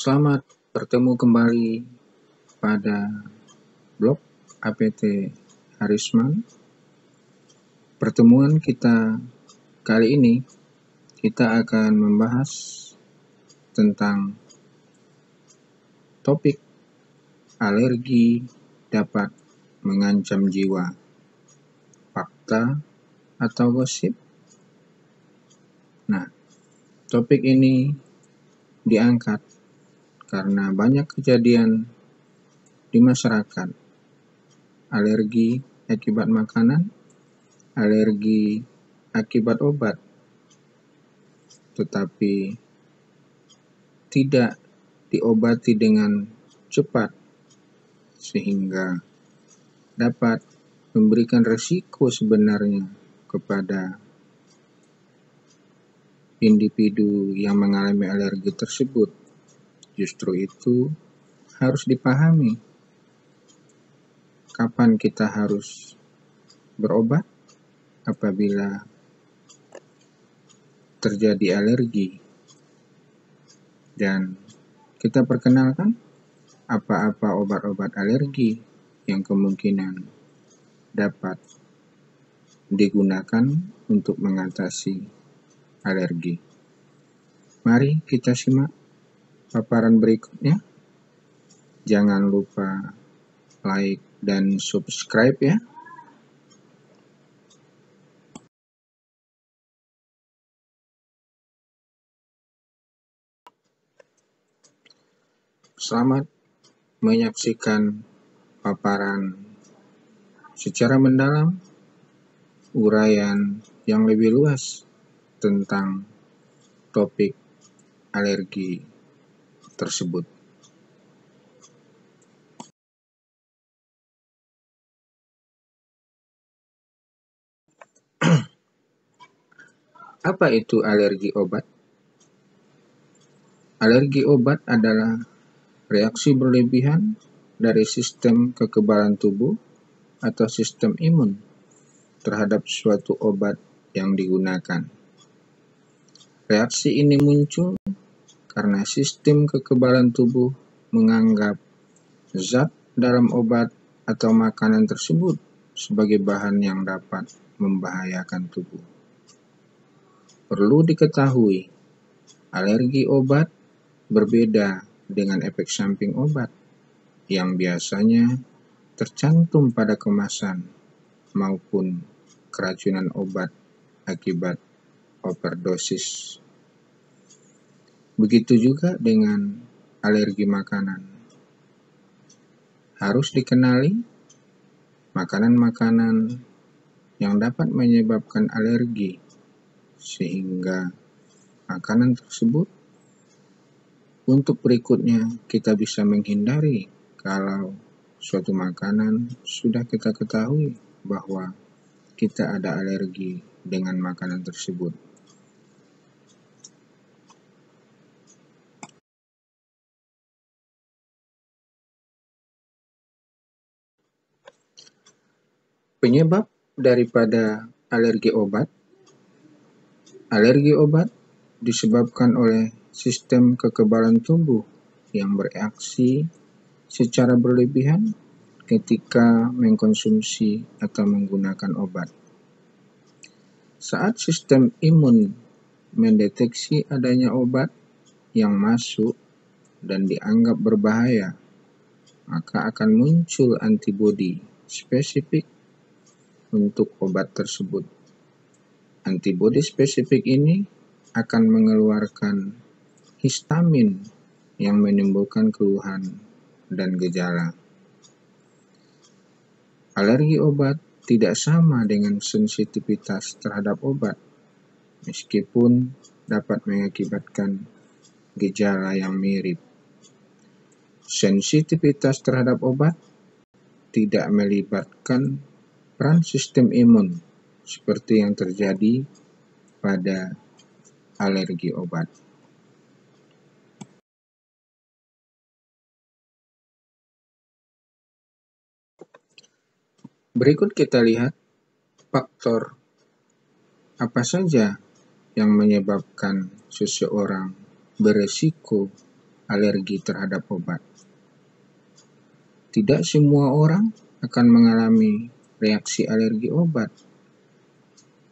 Selamat bertemu kembali pada blog APT Harisman. Pertemuan kita kali ini kita akan membahas tentang topik alergi dapat mengancam jiwa. Fakta atau gosip? Nah, topik ini diangkat karena banyak kejadian di masyarakat. Alergi akibat makanan, alergi akibat obat, tetapi tidak diobati dengan cepat sehingga dapat memberikan resiko sebenarnya kepada individu yang mengalami alergi tersebut. Justru itu harus dipahami kapan kita harus berobat apabila terjadi alergi. Dan kita perkenalkan apa-apa obat-obat alergi yang kemungkinan dapat digunakan untuk mengatasi alergi. Mari kita simak paparan berikutnya. Jangan lupa like dan subscribe ya. Selamat menyaksikan paparan secara mendalam, uraian yang lebih luas tentang topik alergi tersebut. Apa itu alergi obat? Alergi obat adalah reaksi berlebihan dari sistem kekebalan tubuh atau sistem imun terhadap suatu obat yang digunakan. Reaksi ini muncul karena sistem kekebalan tubuh menganggap zat dalam obat atau makanan tersebut sebagai bahan yang dapat membahayakan tubuh. Perlu diketahui, alergi obat berbeda dengan efek samping obat yang biasanya tercantum pada kemasan maupun keracunan obat akibat overdosis. Begitu juga dengan alergi makanan. Harus dikenali makanan-makanan yang dapat menyebabkan alergi sehingga makanan tersebut untuk berikutnya kita bisa menghindari kalau suatu makanan sudah kita ketahui bahwa kita ada alergi dengan makanan tersebut. Penyebab daripada alergi obat. Alergi obat disebabkan oleh sistem kekebalan tubuh yang bereaksi secara berlebihan ketika mengkonsumsi atau menggunakan obat. Saat sistem imun mendeteksi adanya obat yang masuk dan dianggap berbahaya, maka akan muncul antibodi spesifik untuk obat tersebut. Antibodi spesifik ini akan mengeluarkan histamin yang menimbulkan keluhan dan gejala. Alergi obat tidak sama dengan sensitivitas terhadap obat, meskipun dapat mengakibatkan gejala yang mirip. Sensitivitas terhadap obat tidak melibatkan peran sistem imun seperti yang terjadi pada alergi obat. Berikut kita lihat faktor apa saja yang menyebabkan seseorang beresiko alergi terhadap obat. Tidak semua orang akan mengalami reaksi alergi obat.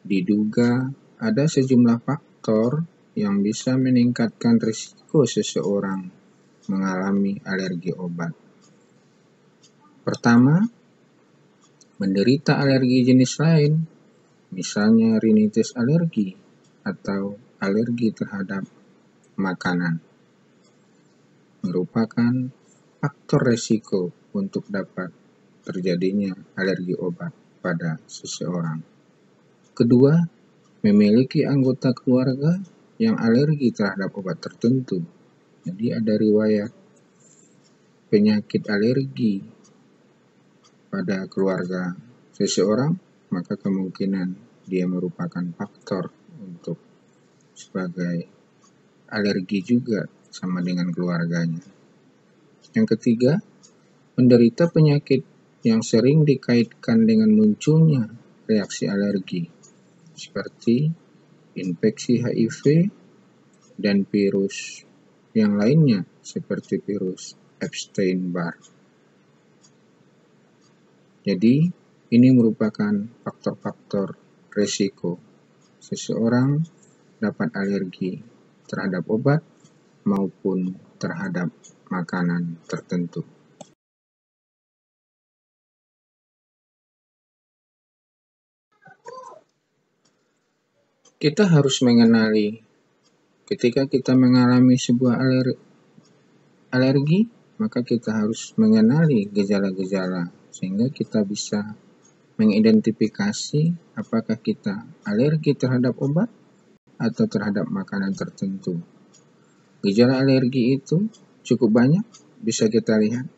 Diduga ada sejumlah faktor yang bisa meningkatkan risiko seseorang mengalami alergi obat. Pertama, menderita alergi jenis lain, misalnya rinitis alergi atau alergi terhadap makanan, merupakan faktor risiko untuk dapat terjadinya alergi obat pada seseorang. Kedua, memiliki anggota keluarga yang alergi terhadap obat tertentu. Jadi ada riwayat penyakit alergi pada keluarga seseorang, maka kemungkinan dia merupakan faktor untuk sebagai alergi juga sama dengan keluarganya. Yang ketiga, menderita penyakit yang sering dikaitkan dengan munculnya reaksi alergi, seperti infeksi HIV dan virus yang lainnya seperti virus Epstein-Barr. Jadi, ini merupakan faktor-faktor risiko seseorang dapat alergi terhadap obat maupun terhadap makanan tertentu. Kita harus mengenali ketika kita mengalami sebuah alergi, maka kita harus mengenali gejala-gejala sehingga kita bisa mengidentifikasi apakah kita alergi terhadap obat atau terhadap makanan tertentu. Gejala alergi itu cukup banyak, bisa kita lihat.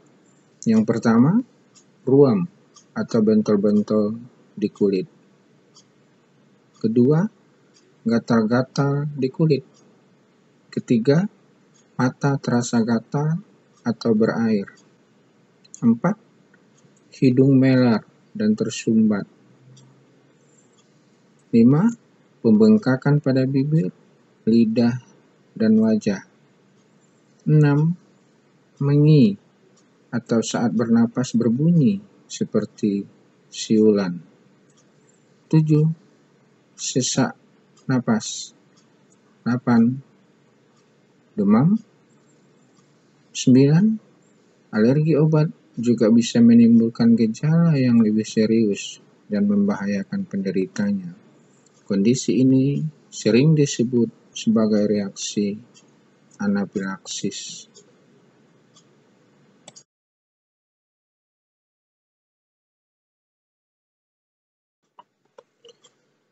Yang pertama, ruam atau bentol-bentol di kulit. Kedua, gatal-gatal di kulit. Ketiga, mata terasa gatal atau berair. 4, hidung melar dan tersumbat. 5, pembengkakan pada bibir, lidah, dan wajah. 6, mengi atau saat bernapas berbunyi seperti siulan. 7, sesak napas. 8, demam. 9, alergi obat juga bisa menimbulkan gejala yang lebih serius dan membahayakan penderitanya. Kondisi ini sering disebut sebagai reaksi anafilaksis.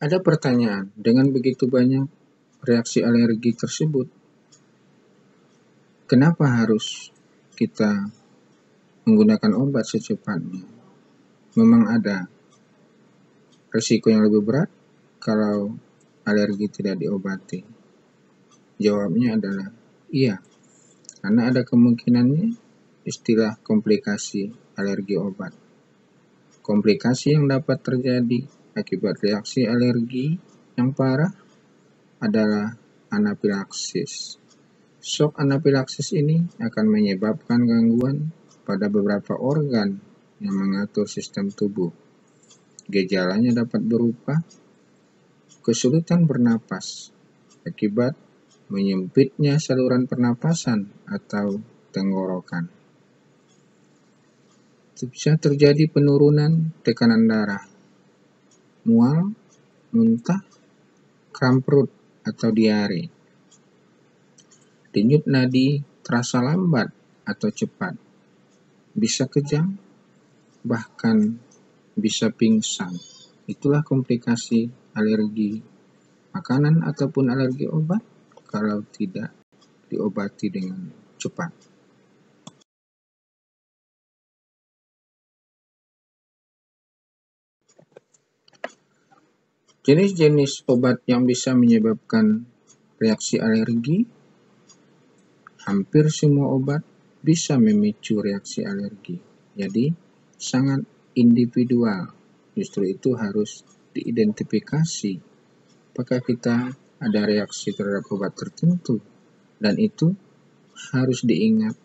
Ada pertanyaan, dengan begitu banyak reaksi alergi tersebut, kenapa harus kita menggunakan obat secepatnya? Memang ada risiko yang lebih berat kalau alergi tidak diobati? Jawabnya adalah iya, karena ada kemungkinannya istilah komplikasi alergi obat. Komplikasi yang dapat terjadi akibat reaksi alergi yang parah adalah anafilaksis. Shock anafilaksis ini akan menyebabkan gangguan pada beberapa organ yang mengatur sistem tubuh. Gejalanya dapat berupa kesulitan bernapas akibat menyempitnya saluran pernapasan atau tenggorokan. Bisa terjadi penurunan tekanan darah, mual, muntah, kram perut atau diare. Denyut nadi terasa lambat atau cepat, bisa kejang, bahkan bisa pingsan. Itulah komplikasi alergi makanan ataupun alergi obat kalau tidak diobati dengan cepat. Jenis-jenis obat yang bisa menyebabkan reaksi alergi, hampir semua obat bisa memicu reaksi alergi. Jadi, sangat individual. Justru itu harus diidentifikasi apakah kita ada reaksi terhadap obat tertentu, dan itu harus diingat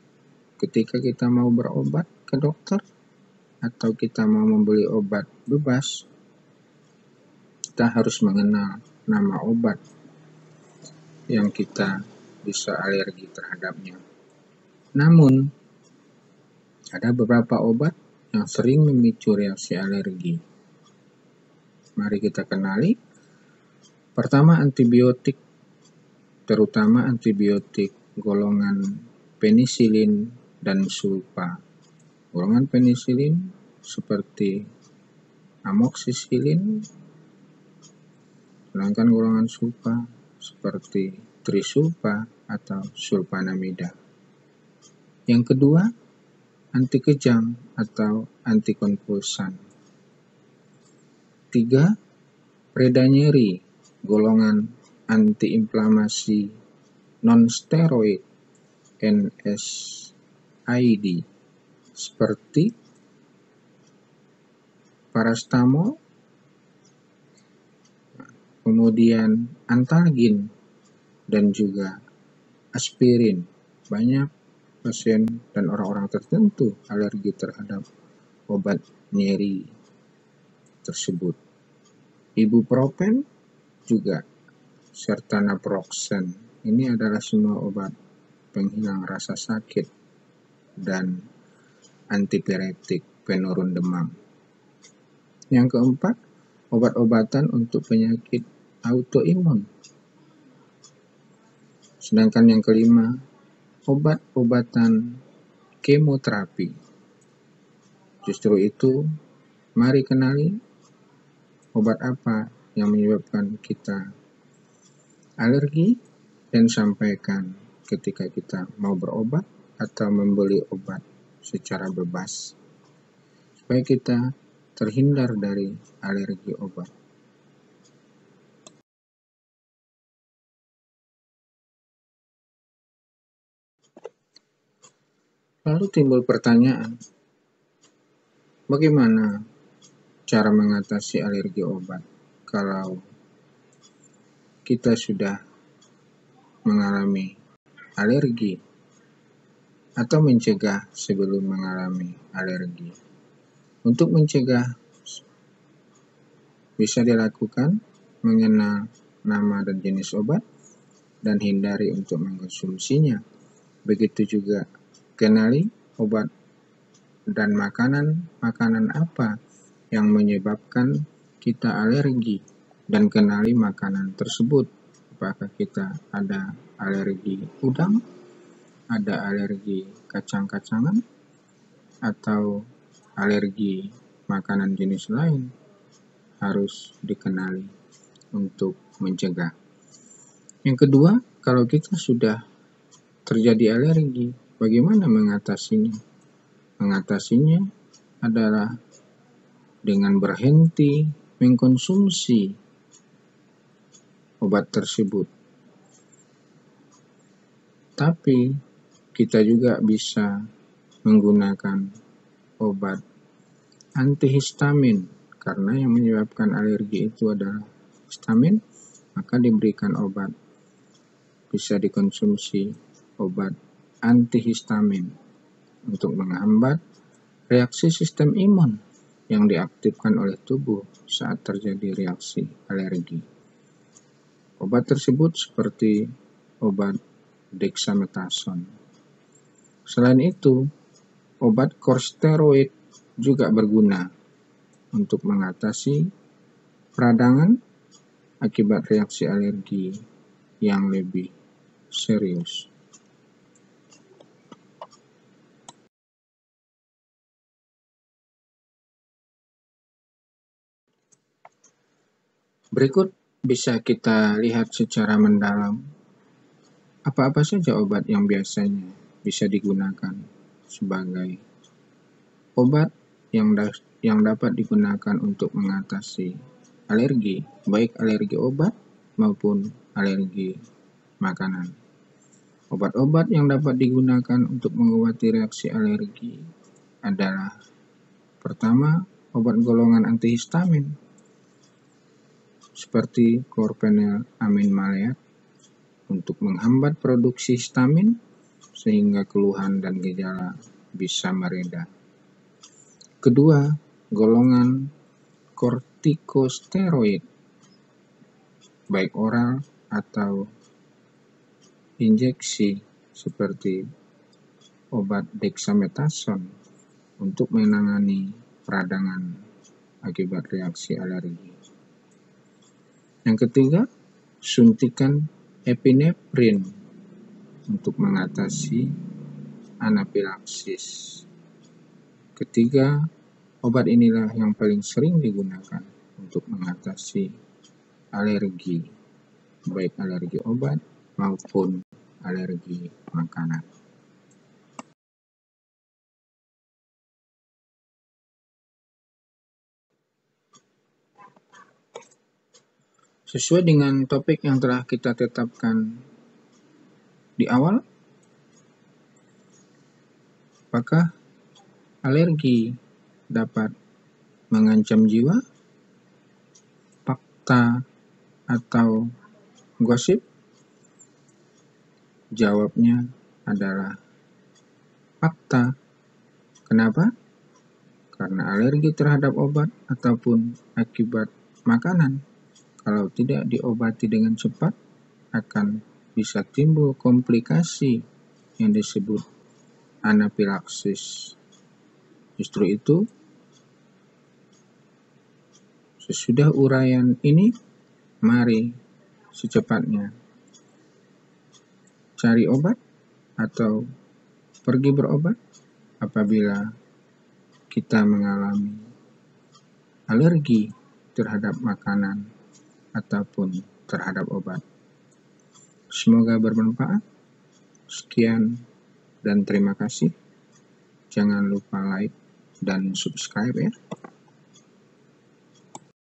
ketika kita mau berobat ke dokter atau kita mau membeli obat bebas, kita harus mengenal nama obat yang kita bisa alergi terhadapnya. Namun, ada beberapa obat yang sering memicu reaksi alergi. Mari kita kenali. Pertama, antibiotik, terutama antibiotik golongan penisilin dan sulfa. Golongan penisilin seperti amoksisilin, sedangkan golongan sulfa seperti trisulfa atau sulfanamida. Yang kedua, anti kejang atau antikonvulsan. 3. Reda nyeri, golongan antiinflamasi non-steroid NSAID seperti paracetamol, kemudian antalgin, dan juga aspirin. Banyak pasien dan orang-orang tertentu alergi terhadap obat nyeri tersebut. Ibuprofen juga serta naproxen. Ini adalah semua obat penghilang rasa sakit dan antipiretik penurun demam. Yang keempat, obat-obatan untuk penyakit autoimun. Sedangkan yang kelima, obat-obatan kemoterapi. Justru itu, mari kenali obat apa yang menyebabkan kita alergi dan sampaikan ketika kita mau berobat atau membeli obat secara bebas, supaya kita terhindar dari alergi obat. Lalu timbul pertanyaan, bagaimana cara mengatasi alergi obat kalau kita sudah mengalami alergi atau mencegah sebelum mengalami alergi? Untuk mencegah bisa dilakukan mengenal nama dan jenis obat dan hindari untuk mengkonsumsinya. Begitu juga kenali obat dan makanan apa yang menyebabkan kita alergi, dan kenali makanan tersebut. Apakah kita ada alergi udang, ada alergi kacang-kacangan, atau alergi makanan jenis lain, harus dikenali untuk mencegah. Yang kedua, kalau kita sudah terjadi alergi, bagaimana mengatasinya? Mengatasinya adalah dengan berhenti mengkonsumsi obat tersebut. Tapi kita juga bisa menggunakan obat antihistamin, karena yang menyebabkan alergi itu adalah histamin, maka diberikan obat. Bisa dikonsumsi obat antihistamin untuk menghambat reaksi sistem imun yang diaktifkan oleh tubuh saat terjadi reaksi alergi. Obat tersebut seperti obat dexamethasone. Selain itu, obat kortikosteroid juga berguna untuk mengatasi peradangan akibat reaksi alergi yang lebih serius. Berikut bisa kita lihat secara mendalam apa-apa saja obat yang biasanya bisa digunakan sebagai obat yang dapat digunakan untuk mengatasi alergi, baik alergi obat maupun alergi makanan. Obat-obat yang dapat digunakan untuk mengobati reaksi alergi adalah pertama, obat golongan antihistamin seperti chlorpheniramine maleat untuk menghambat produksi histamin sehingga keluhan dan gejala bisa mereda. Kedua, golongan kortikosteroid, baik oral atau injeksi seperti obat dexamethasone untuk menangani peradangan akibat reaksi alergi. Yang ketiga, suntikan epinefrin untuk mengatasi anafilaksis. Ketiga, obat inilah yang paling sering digunakan untuk mengatasi alergi, baik alergi obat maupun alergi makanan. Sesuai dengan topik yang telah kita tetapkan di awal, apakah alergi dapat mengancam jiwa? Fakta atau gosip? Jawabnya adalah fakta. Kenapa? Karena alergi terhadap obat ataupun akibat makanan, kalau tidak diobati dengan cepat, akan bisa timbul komplikasi yang disebut anafilaksis. Justru itu, sesudah uraian ini, mari secepatnya cari obat atau pergi berobat apabila kita mengalami alergi terhadap makanan ataupun terhadap obat. Semoga bermanfaat. Sekian dan terima kasih. Jangan lupa like dan subscribe ya.